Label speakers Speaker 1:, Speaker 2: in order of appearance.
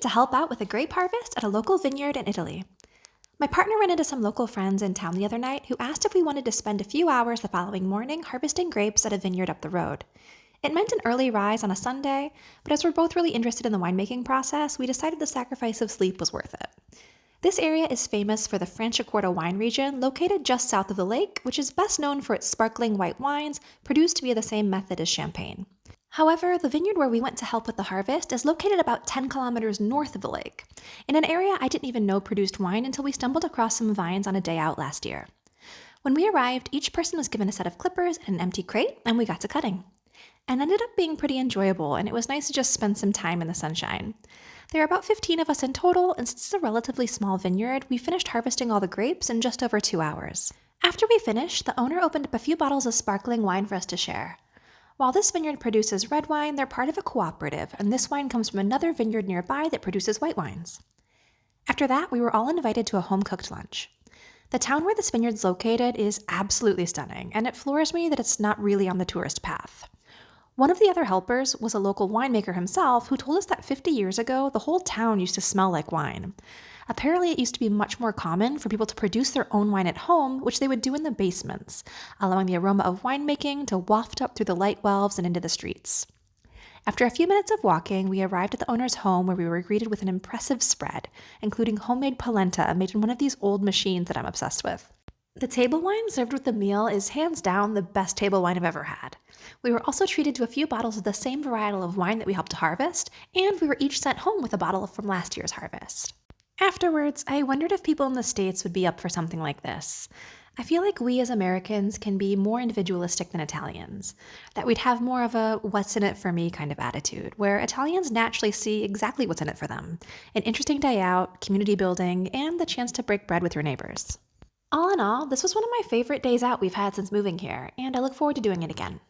Speaker 1: to help out with a grape harvest at a local vineyard in Italy. My partner ran into some local friends in town the other night who asked if we wanted to spend a few hours the following morning harvesting grapes at a vineyard up the road. It meant an early rise on a Sunday, but as we're both really interested in the winemaking process, we decided the sacrifice of sleep was worth it. This area is famous for the Franciacorta wine region located just south of the lake, which is best known for its sparkling white wines produced via the same method as champagne. However, the vineyard where we went to help with the harvest is located about 10 kilometers north of the lake, in an area I didn't even know produced wine until we stumbled across some vines on a day out last year. When we arrived, each person was given a set of clippers and an empty crate, and we got to cutting. And ended up being pretty enjoyable, and it was nice to just spend some time in the sunshine. There are about 15 of us in total, and since it's a relatively small vineyard, we finished harvesting all the grapes in just over 2 hours. After we finished, the owner opened up a few bottles of sparkling wine for us to share. While this vineyard produces red wine, they're part of a cooperative, and this wine comes from another vineyard nearby that produces white wines. After that, we were all invited to a home-cooked lunch. The town where this vineyard's located is absolutely stunning, and it floors me that it's not really on the tourist path. One of the other helpers was a local winemaker himself who told us that 50 years ago, the whole town used to smell like wine. Apparently, it used to be much more common for people to produce their own wine at home, which they would do in the basements, allowing the aroma of winemaking to waft up through the light wells and into the streets. After a few minutes of walking, we arrived at the owner's home where we were greeted with an impressive spread, including homemade polenta made in one of these old machines that I'm obsessed with. The table wine served with the meal is hands down the best table wine I've ever had. We were also treated to a few bottles of the same varietal of wine that we helped to harvest, and we were each sent home with a bottle from last year's harvest. Afterwards, I wondered if people in the States would be up for something like this. I feel like we as Americans can be more individualistic than Italians, that we'd have more of a what's in it for me kind of attitude, where Italians naturally see exactly what's in it for them, an interesting day out, community building, and the chance to break bread with your neighbors. All in all, this was one of my favorite days out we've had since moving here, and I look forward to doing it again.